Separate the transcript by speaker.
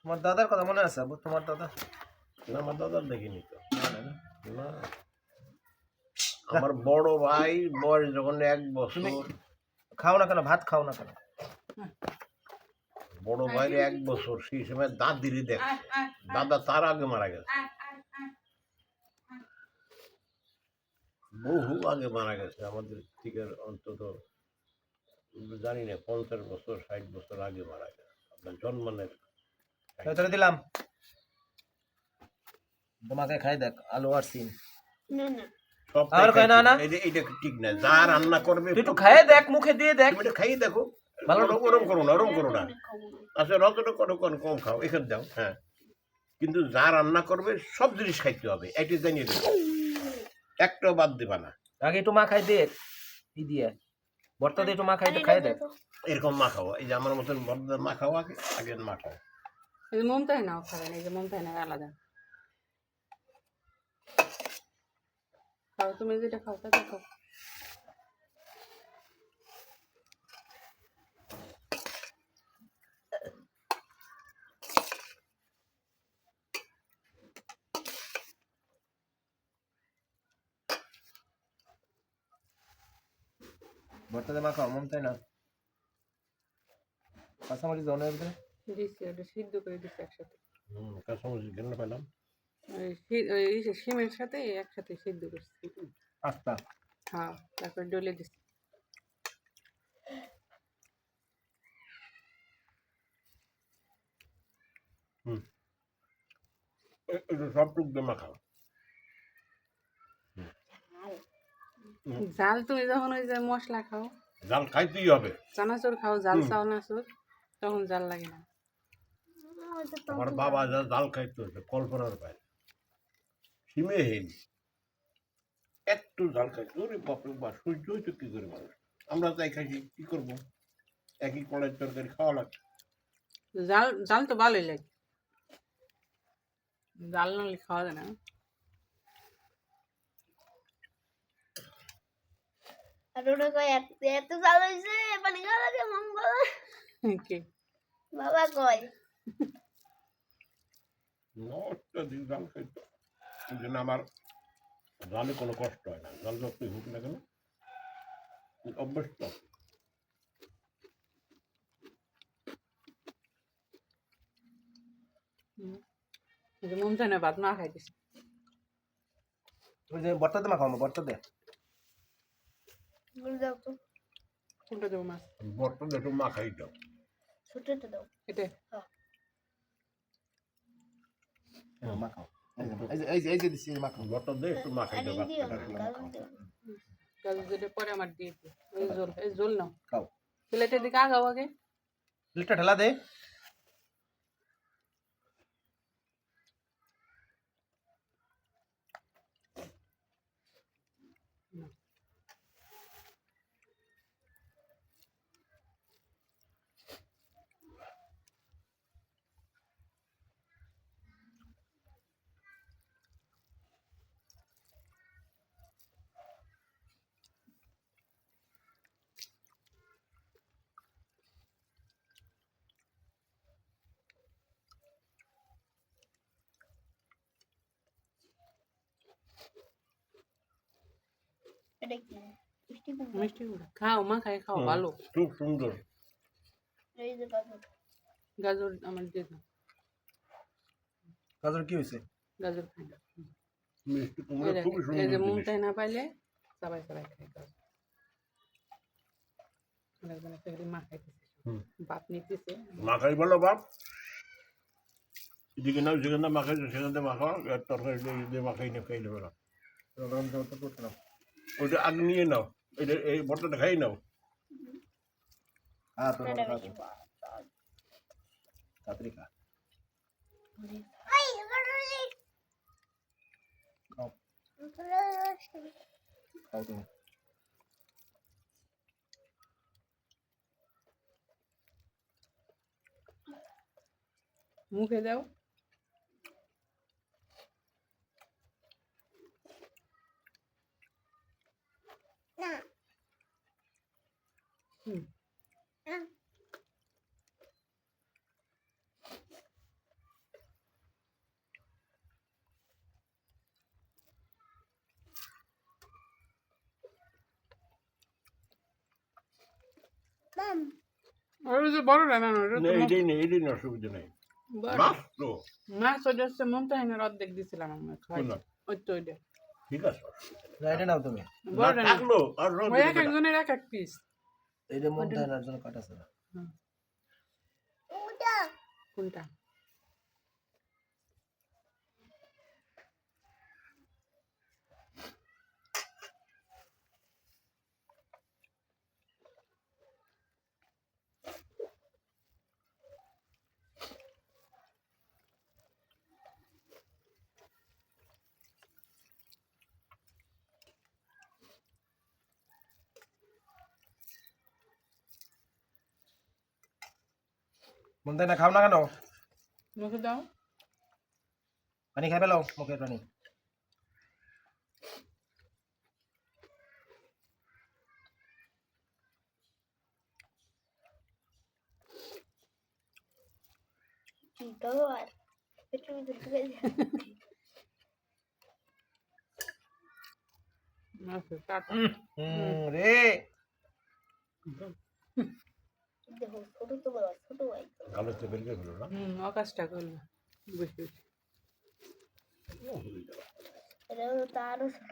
Speaker 1: তোমার দাদার কথা মনে আছে আবু? তোমার দাদা?
Speaker 2: না, আমার দাদার দেখিনি তো। না, আমার বড় ভাই বয়স যখন 1
Speaker 1: তুমি
Speaker 2: বছর,
Speaker 1: খাও না কেন? ভাত খাও না কেন?
Speaker 2: বড় ভাইয়ের 1 বছর, সেই সময় দাদিরই দেখছে। দাদা তার আগে মারা গেছে, বহু আগে মারা গেছে, আমাদের থেকে অন্তত জানি না 50 বছর 60 বছর আগে মারা গেছে, আপনার জন্মানের।
Speaker 1: ভেতরে দিলাম, তোমাকে খাই দেখ আলু আর সিম।
Speaker 2: সব
Speaker 1: আর কয় না না,
Speaker 2: এইটা ঠিক না, যা রান্না করবে
Speaker 1: তুই একটু খাইয়ে দেখ, মুখে দিয়ে দেখ।
Speaker 2: তুমি এটা খাইয়ে দেখো,
Speaker 1: ভালো
Speaker 2: ওরম করো না, ওরম করো না। আচ্ছা রতটা করো, কম খাও, এখানে দাও। হ্যাঁ, কিন্তু যা রান্না করবে সব জিনিস খাইতে হবে, এটি জানিয়ে দেবো, একটাও বাদ দিবা না।
Speaker 1: আগে একটু মা খাই দেখ, ই দিয়ে ভর্তা দিয়ে একটু মা খাই দেখ।
Speaker 2: এরকম মা খাও, এই যে আমার মতন মা খাও, আগে আগে মা খাও।
Speaker 3: এই যে মমতাই নাও খাবেন, এই যে মমতাই না আলাদা খাও, তুমি যেটা খাও তা খাও।
Speaker 1: ভর্তা দিয়ে মা খাও, মন তাই না? কাঁচামরিচ দাও না এর ভিতরে?
Speaker 3: দিচ্ছি, ওটা সিদ্ধ করে দিচ্ছি একসাথে।
Speaker 2: কাঁচামরিচ কেন পেলাম?
Speaker 3: ওই সিমের সাথে একসাথে সিদ্ধ করছি।
Speaker 1: আচ্ছা,
Speaker 3: হ্যাঁ, তারপর ডলে দিচ্ছি।
Speaker 2: সব টুক দিয়ে মা খাও।
Speaker 3: জাল তুমি যখন ওই যে মশলা খাও,
Speaker 2: জাল খাইতেই হবে।
Speaker 3: চানাচুর খাও, জাল চানাচুর, তখন জাল লাগে না।
Speaker 2: আমার বাবা যা জাল খাইতে হচ্ছে কল্পনার বাইরে, সীমেহীন একটু জাল খাইতে, ওরে বাপরে বাপ, সহ্য হইতো কি করে মানুষ? আমরা তাই খাইছি, কি করবো, একই কড়াইয়ের তরকারি খাওয়া লাগছে।
Speaker 3: জাল জাল তো ভালোই লাগে, জাল না হলে খাওয়া যায় না।
Speaker 4: আর ওটা কয় এত জাল হয়েছে, পানি খাওয়া লাগে মঙ্গল।
Speaker 3: কি
Speaker 4: বাবা কয়
Speaker 2: নটা দিন জাল খাইতো, এই জন্য আমার জালে কোনো কষ্ট হয় না, জাল যতই হোক না কেন অভ্যস্ত।
Speaker 3: মমতাই না ভাত মা খাইতেছে।
Speaker 1: ওই যে ভর্তা দিয়ে মা খাও, ভর্তা দিয়ে।
Speaker 4: বলে দাও তো,
Speaker 3: কোনটা দেবো মাছ?
Speaker 2: বর্তমানে একটু মা খাই দাও।
Speaker 4: ছোটটা দাও।
Speaker 3: এটা
Speaker 1: মা খাও, এই যে দিচ্ছি, মা খাও।
Speaker 2: বর্তমান দিয়ে একটু মা খাই দাও,
Speaker 4: আরে দিও না,
Speaker 2: বাচ্চাটা।
Speaker 4: গাজর দিও না।
Speaker 3: গাজর যেটা পরে আমার দিয়ে দিও। এই ঝোল নাও,
Speaker 1: খাও,
Speaker 3: প্লেটের দিকে আগাও আগে।
Speaker 1: প্লেটটা ঢেলা দে।
Speaker 4: এটা কি মিষ্টি কুমড়া?
Speaker 3: মিষ্টি কুমড়া খাও, মা খাই খাও, ভালো।
Speaker 2: খুব সুন্দর।
Speaker 4: এই যে গাজর।
Speaker 3: গাজর আমার দিয়ে দাও,
Speaker 1: গাজর কি হয়েছে?
Speaker 3: গাজর খাই না।
Speaker 2: মিষ্টি কুমড়া খুবই
Speaker 3: এই
Speaker 2: সুন্দর
Speaker 3: যে
Speaker 2: জিনিস।
Speaker 3: মমতাই না পাইলে সবাই সবাই খাই গাজর। মা খাইতেছে, বাপ নিতেছে।
Speaker 2: মা খাই বলো বাপ, এদিকে নাও, যেখানে মা খাইছো সেখান থেকে মা খাও, আর তরকারি দিয়ে মা খাই না, খাইলে বেলা ওইটা আগে নিয়ে নাও, এটা এই বর্তমানে খাই নাও।
Speaker 1: হ্যাঁ, তোর
Speaker 4: এটা
Speaker 1: খাও,
Speaker 4: বেশি
Speaker 1: তাড়াতাড়ি খা।
Speaker 4: এই বড়লি
Speaker 1: খাও, খাও তুমি।
Speaker 3: মুখে দাও।
Speaker 4: না
Speaker 3: হুম,
Speaker 4: না
Speaker 3: ওই যে বড় রান্না না ওটা
Speaker 2: না
Speaker 3: তো
Speaker 2: এটাই নেই অসুবিধা নেই
Speaker 3: বড়।
Speaker 2: মাছ তো
Speaker 3: মাছ ওটা হচ্ছে মুমতাহিনের অর্ধেক দিছিলাম আমরা খাই
Speaker 2: কোনটা?
Speaker 3: ওই তো ওইটা
Speaker 2: ঠিক আছে অসুবিধা নেই।
Speaker 1: না, এটা নাও তুমি।
Speaker 3: বড়
Speaker 2: না
Speaker 3: রান্না
Speaker 2: থাকলো আর রোদ
Speaker 3: ওই
Speaker 2: দিলে
Speaker 3: এক
Speaker 2: বেটা।
Speaker 3: একজনের এক এক পিস
Speaker 1: এটা মন ধারণার জন্য কাটাছে না।
Speaker 3: কোনটা
Speaker 1: মন না খাও না কেন?
Speaker 3: মুখে দাও
Speaker 1: পানি খাই পেলো মুখের পানি।
Speaker 4: কি করবো আর পেটের ভিতরে ঢুকে যায়।
Speaker 3: মাছের টাটা
Speaker 1: রে
Speaker 4: দেখো ছোট তো বড় ছোট ভাই
Speaker 2: গালে তো বের করে ফেলো না
Speaker 3: আকাশটা করলো বুঝতে
Speaker 4: এটা তো আরো ছোট।